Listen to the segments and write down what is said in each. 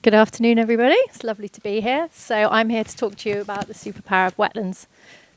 Good afternoon, everybody. It's lovely to be here. So I'm here to talk to you about the superpower of wetlands.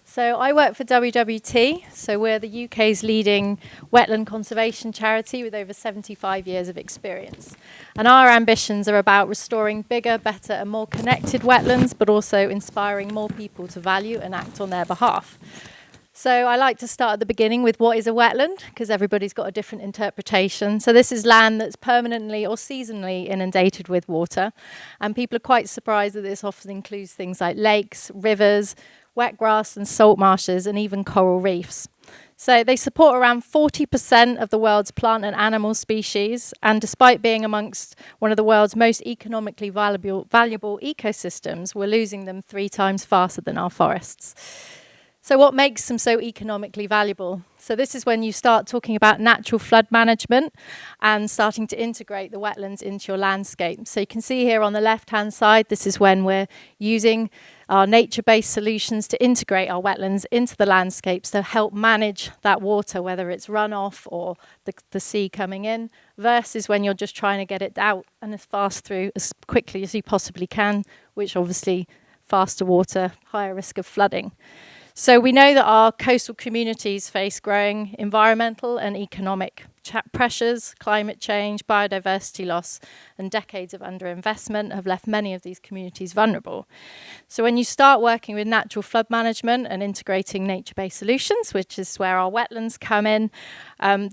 So I work for WWT, so we're the UK's leading wetland conservation charity with over 75 years of experience. And our ambitions are about restoring bigger, better and more connected wetlands, but also inspiring more people to value and act on their behalf. So I like to start at the beginning with what is a wetland, because everybody's got a different interpretation. So this is land that's permanently or seasonally inundated with water. And people are quite surprised that this often includes things like lakes, rivers, wet grass and salt marshes, and even coral reefs. So they support around 40% of the world's plant and animal species. And despite being amongst one of the world's most economically valuable ecosystems, we're losing them 3 times faster than our forests. So what makes them so economically valuable? So this is when you start talking about natural flood management and starting to integrate the wetlands into your landscape. So you can see here on the left-hand side, this is when we're using our nature-based solutions to integrate our wetlands into the landscapes to help manage that water, whether it's runoff or the sea coming in, versus when you're just trying to get it out and as fast through as quickly as you possibly can, which obviously faster water, higher risk of flooding. So we know that our coastal communities face growing environmental and economic pressures, climate change, biodiversity loss, and decades of underinvestment have left many of these communities vulnerable. So when you start working with natural flood management and integrating nature-based solutions, which is where our wetlands come in,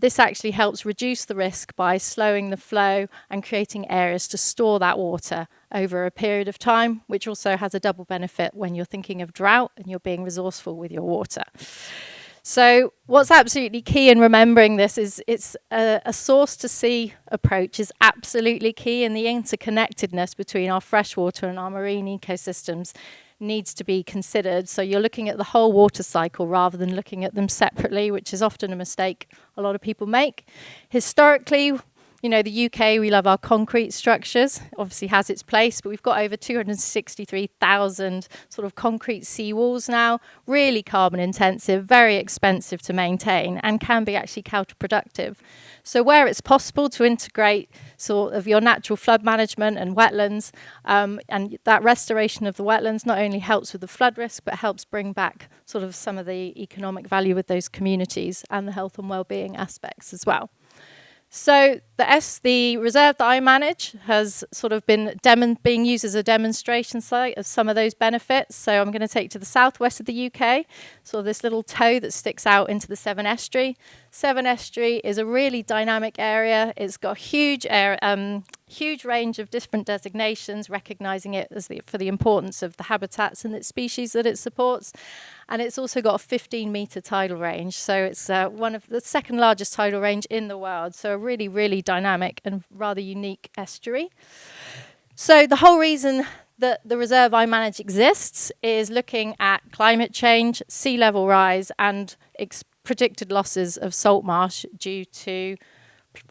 this actually helps reduce the risk by slowing the flow and creating areas to store that water over a period of time, which also has a double benefit when you're thinking of drought and you're being resourceful with your water. So what's absolutely key in remembering this is it's a source to sea approach is absolutely key, and the interconnectedness between our freshwater and our marine ecosystems needs to be considered. So you're looking at the whole water cycle rather than looking at them separately, which is often a mistake a lot of people make. Historically, you know, the UK, we love our concrete structures, obviously has its place, but we've got over 263,000 sort of concrete seawalls now, really carbon intensive, very expensive to maintain, and can be actually counterproductive. So where it's possible to integrate sort of your natural flood management and wetlands, and that restoration of the wetlands not only helps with the flood risk, but helps bring back sort of some of the economic value with those communities and the health and well-being aspects as well. So the reserve that I manage has sort of been being used as a demonstration site of some of those benefits. So I'm going to take you to the southwest of the UK, sort of this little toe that sticks out into the Severn Estuary. Severn Estuary is a really dynamic area. It's got huge range of different designations, recognising it as for the importance of the habitats and its species that it supports. And it's also got a 15-metre tidal range. So it's one of the second largest tidal range in the world. So a really, really dynamic and rather unique estuary. So the whole reason that the reserve I manage exists is looking at climate change, sea level rise, and predicted losses of salt marsh due to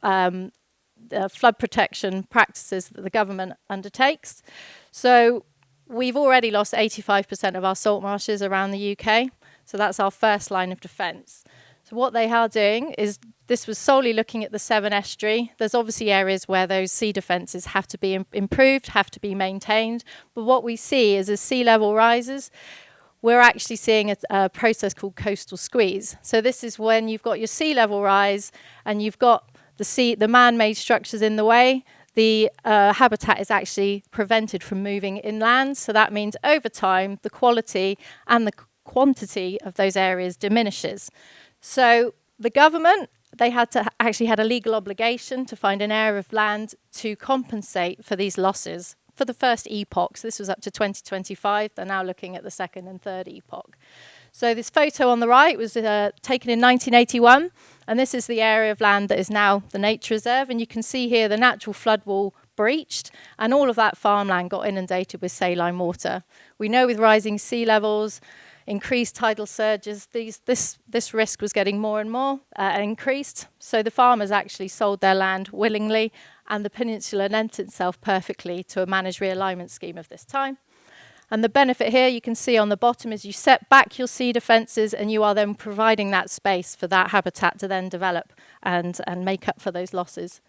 flood protection practices that the government undertakes. So we've already lost 85% of our salt marshes around the UK. So that's our first line of defence. So what they are doing is, this was solely looking at the Severn Estuary. There's obviously areas where those sea defences have to be improved, have to be maintained. But what we see is as sea level rises, we're actually seeing a process called coastal squeeze. So this is when you've got your sea level rise and you've got the man-made structures in the way. The habitat is actually prevented from moving inland. So that means over time, the quality and the quantity of those areas diminishes. So the government, they had a legal obligation to find an area of land to compensate for these losses for the first epochs. This was up to 2025. They're now looking at the second and third epoch. So this photo on the right was taken in 1981, and this is the area of land that is now the nature reserve. And you can see here the natural flood wall breached, and all of that farmland got inundated with saline water. We know with rising sea levels, increased tidal surges, this risk was getting more and more increased. So the farmers actually sold their land willingly, and the peninsula lent itself perfectly to a managed realignment scheme of this time. And the benefit here you can see on the bottom is you set back your sea defences, and you are then providing that space for that habitat to then develop and make up for those losses.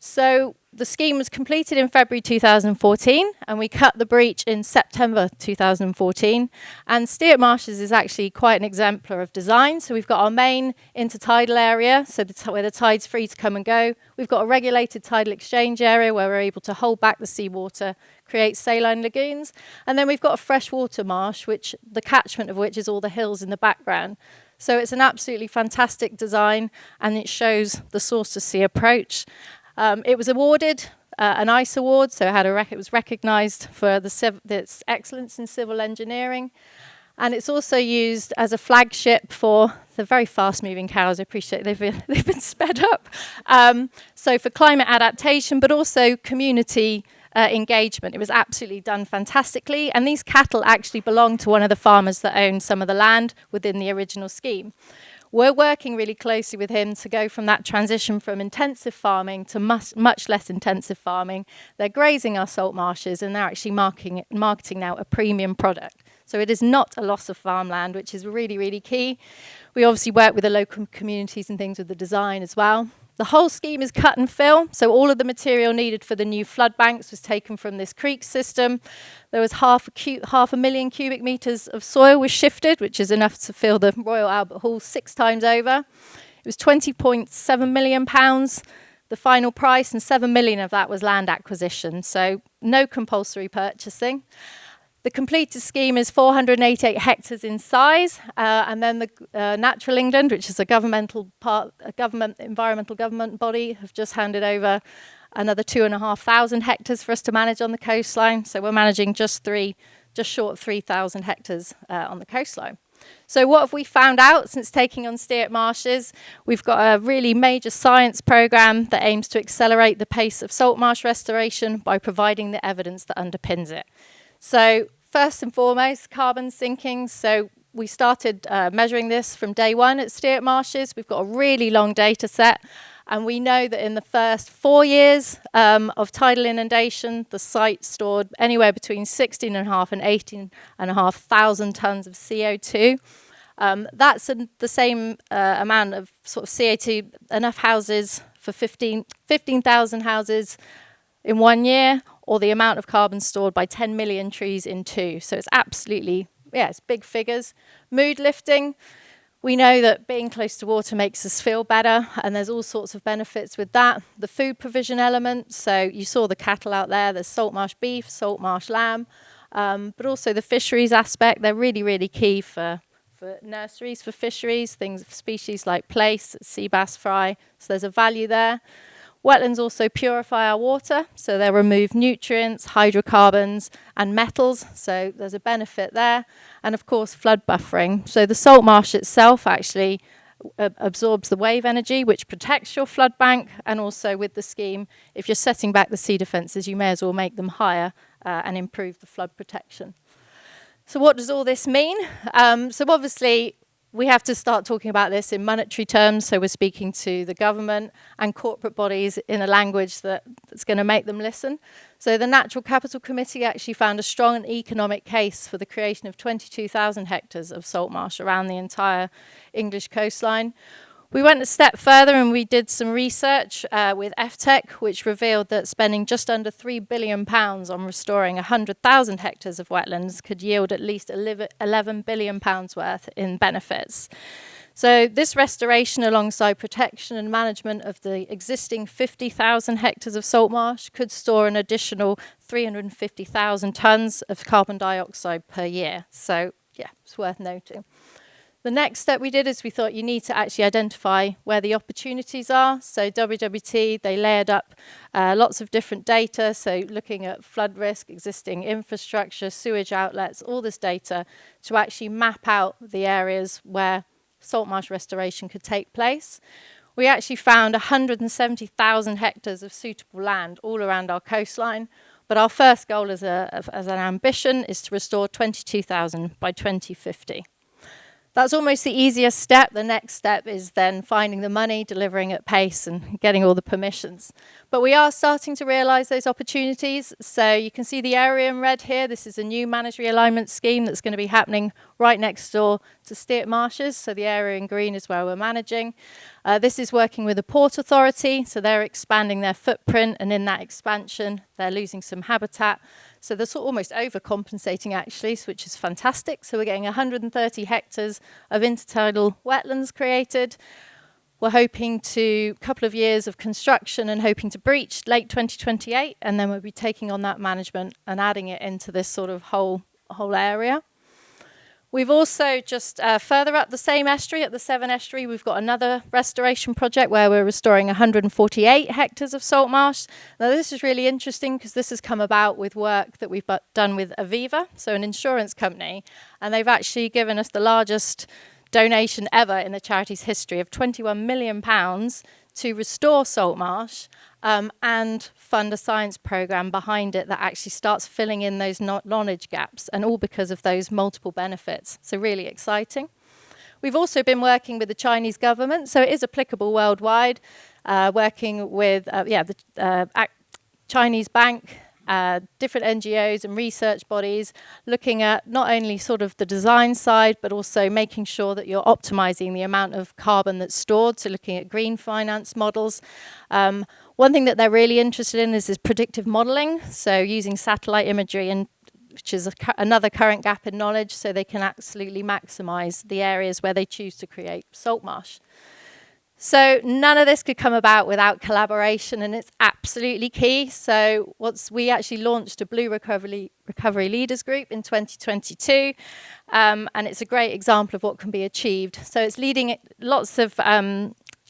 So the scheme was completed in February 2014, and we cut the breach in September 2014. And Steart Marshes is actually quite an exemplar of design. So we've got our main intertidal area, so where the tide's free to come and go. We've got a regulated tidal exchange area where we're able to hold back the seawater, create saline lagoons. And then we've got a freshwater marsh, which the catchment of which is all the hills in the background. So it's an absolutely fantastic design, and it shows the source to sea approach. It was awarded an ICE award, so it was recognised for its excellence in civil engineering. And it's also used as a flagship for the very fast-moving cows. I appreciate they've been sped up. So for climate adaptation, but also community engagement. It was absolutely done fantastically. And these cattle actually belong to one of the farmers that owned some of the land within the original scheme. We're working really closely with him to go from that transition from intensive farming to much less intensive farming. They're grazing our salt marshes, and they're actually marketing now a premium product. So it is not a loss of farmland, which is really, really key. We obviously work with the local communities and things with the design as well. The whole scheme is cut and fill, so all of the material needed for the new flood banks was taken from this creek system. There was half a million cubic metres of soil was shifted, which is enough to fill the Royal Albert Hall 6 times over. It was £20.7 million, the final price, and £7 million of that was land acquisition, so no compulsory purchasing. The completed scheme is 488 hectares in size, and then the Natural England, which is a environmental government body, have just handed over another 2,500 hectares for us to manage on the coastline. So we're managing just short of 3,000 hectares on the coastline. So what have we found out since taking on Steart Marshes? We've got a really major science programme that aims to accelerate the pace of salt marsh restoration by providing the evidence that underpins it. So first and foremost, carbon sinking. So we started measuring this from day one at Steart Marshes. We've got a really long data set, and we know that in the first 4 years of tidal inundation, the site stored anywhere between 16,500 and 18,500 tonnes of CO2. That's the same amount of sort of CO2, enough houses for 15,000 houses in 1 year, or the amount of carbon stored by 10 million trees in 2. So it's absolutely, it's big figures. Mood lifting. We know that being close to water makes us feel better, and there's all sorts of benefits with that. The food provision element, so you saw the cattle out there, there's salt marsh beef, salt marsh lamb, but also the fisheries aspect. They're really, really key for nurseries, for fisheries, species like plaice, sea bass, fry, so there's a value there. Wetlands also purify our water, so they remove nutrients, hydrocarbons and metals, so there's a benefit there. And of course, flood buffering. So the salt marsh itself actually absorbs the wave energy, which protects your flood bank, and also with the scheme, if you're setting back the sea defences, you may as well make them higher and improve the flood protection. So what does all this mean? So obviously, we have to start talking about this in monetary terms, so we're speaking to the government and corporate bodies in a language that's going to make them listen. So the Natural Capital Committee actually found a strong economic case for the creation of 22,000 hectares of salt marsh around the entire English coastline. We went a step further and we did some research with FTech, which revealed that spending just under £3 billion on restoring 100,000 hectares of wetlands could yield at least £11 billion worth in benefits. So this restoration, alongside protection and management of the existing 50,000 hectares of salt marsh, could store an additional 350,000 tonnes of carbon dioxide per year. So yeah, it's worth noting. The next step we did is we thought you need to actually identify where the opportunities are. So WWT, they layered up lots of different data. So looking at flood risk, existing infrastructure, sewage outlets, all this data to actually map out the areas where salt marsh restoration could take place. We actually found 170,000 hectares of suitable land all around our coastline. But our first goal as an ambition is to restore 22,000 by 2050. That's almost the easiest step. The next step is then finding the money, delivering at pace and getting all the permissions. But we are starting to realise those opportunities. So you can see the area in red here. This is a new managed realignment scheme that's going to be happening right next door to Steart Marshes. So the area in green is where we're managing. This is working with the Port Authority. So they're expanding their footprint, and in that expansion, they're losing some habitat. So they're sort of almost overcompensating actually, which is fantastic. So we're getting 130 hectares of intertidal wetlands created. We're hoping to, a couple of years of construction and hoping to breach late 2028, and then we'll be taking on that management and adding it into this sort of whole area. We've also just further up the same estuary, at the Severn estuary, we've got another restoration project where we're restoring 148 hectares of salt marsh. Now this is really interesting because this has come about with work that we've done with Aviva, so an insurance company, and they've actually given us the largest donation ever in the charity's history of £21 million to restore salt marsh and fund a science programme behind it that actually starts filling in those knowledge gaps, and all because of those multiple benefits. So really exciting. We've also been working with the Chinese government, so it is applicable worldwide, working with the Chinese bank, different NGOs and research bodies, looking at not only sort of the design side, but also making sure that you're optimizing the amount of carbon that's stored, so looking at green finance models. One thing that they're really interested in is predictive modeling, so using satellite imagery, and which is another current gap in knowledge, so they can absolutely maximize the areas where they choose to create salt marsh. So none of this could come about without collaboration, and it's absolutely key. So we actually launched a Blue Recovery Leaders Group in 2022, and it's a great example of what can be achieved. So it's leading lots of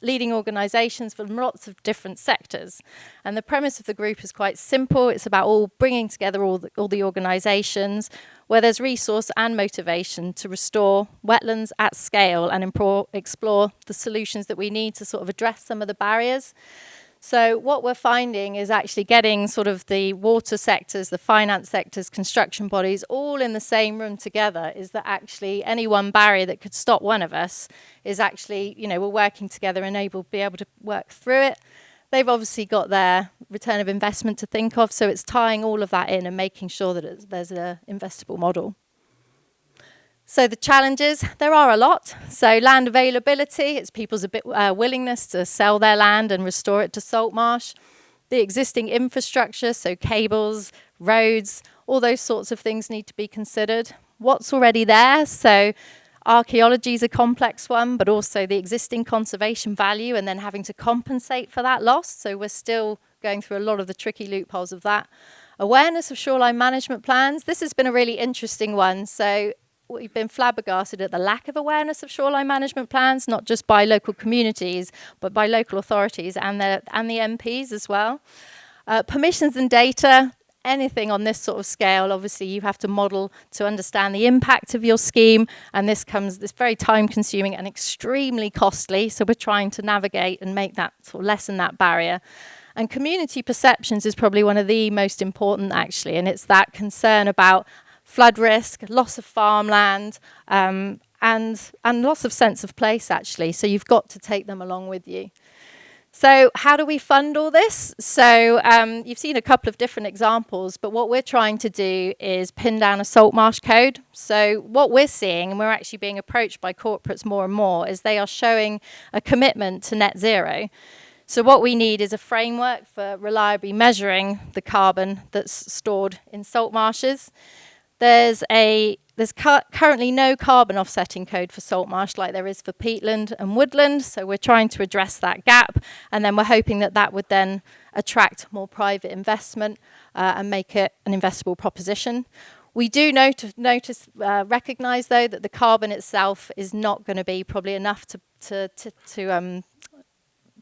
leading organisations from lots of different sectors. And the premise of the group is quite simple. It's about all bringing together all the organisations where there's resource and motivation to restore wetlands at scale and explore the solutions that we need to sort of address some of the barriers. So what we're finding is actually getting sort of the water sectors, the finance sectors, construction bodies, all in the same room together, is that actually any one barrier that could stop one of us is actually, we're working together and be able to work through it. They've obviously got their return of investment to think of, so it's tying all of that in and making sure that there's an investable model. So the challenges, there are a lot. So land availability, it's people's willingness to sell their land and restore it to salt marsh. The existing infrastructure, so cables, roads, all those sorts of things need to be considered. What's already there, so archaeology is a complex one, but also the existing conservation value and then having to compensate for that loss. So we're still going through a lot of the tricky loopholes of that. Awareness of shoreline management plans, this has been a really interesting one. So we've been flabbergasted at the lack of awareness of shoreline management plans, not just by local communities, but by local authorities and the MPs as well. Permissions and data, anything on this sort of scale, obviously you have to model to understand the impact of your scheme, and this very time consuming and extremely costly, so we're trying to navigate and make that sort of lessen that barrier. And community perceptions is probably one of the most important actually, and it's that concern about flood risk, loss of farmland, and loss of sense of place actually, so you've got to take them along with you. So how do we fund all this? So you've seen a couple of different examples, but what we're trying to do is pin down a salt marsh code. So what we're seeing, and we're actually being approached by corporates more and more, is they are showing a commitment to net zero. So what we need is a framework for reliably measuring the carbon that's stored in salt marshes. There's currently no carbon offsetting code for salt marsh like there is for peatland and woodland, so we're trying to address that gap, and then we're hoping that would then attract more private investment and make it an investable proposition. We do recognise though that the carbon itself is not going to be probably enough to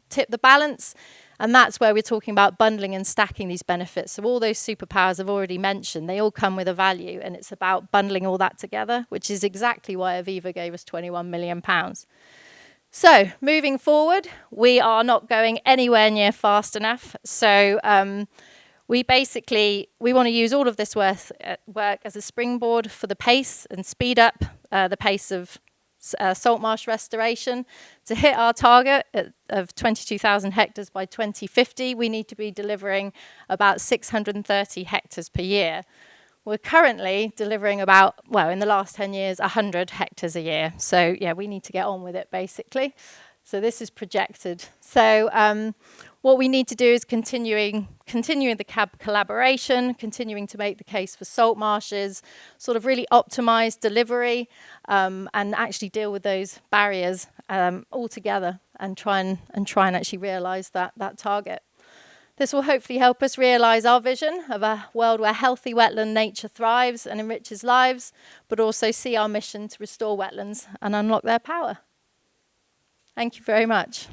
tip the balance. And that's where we're talking about bundling and stacking these benefits. So all those superpowers I've already mentioned, they all come with a value, and it's about bundling all that together, which is exactly why Aviva gave us £21 million. So moving forward, we are not going anywhere near fast enough. So we want to use all of this work as a springboard for the pace and speed up the pace of salt marsh restoration. To hit our target of 22,000 hectares by 2050, we need to be delivering about 630 hectares per year. We're currently delivering about, well, in the last 10 years, 100 hectares a year. So yeah, we need to get on with it, basically. So this is projected. So what we need to do is continuing the collaboration, continuing to make the case for salt marshes, sort of really optimize delivery, and actually deal with those barriers all together, and try and actually realize that target. This will hopefully help us realize our vision of a world where healthy wetland nature thrives and enriches lives, but also see our mission to restore wetlands and unlock their power. Thank you very much.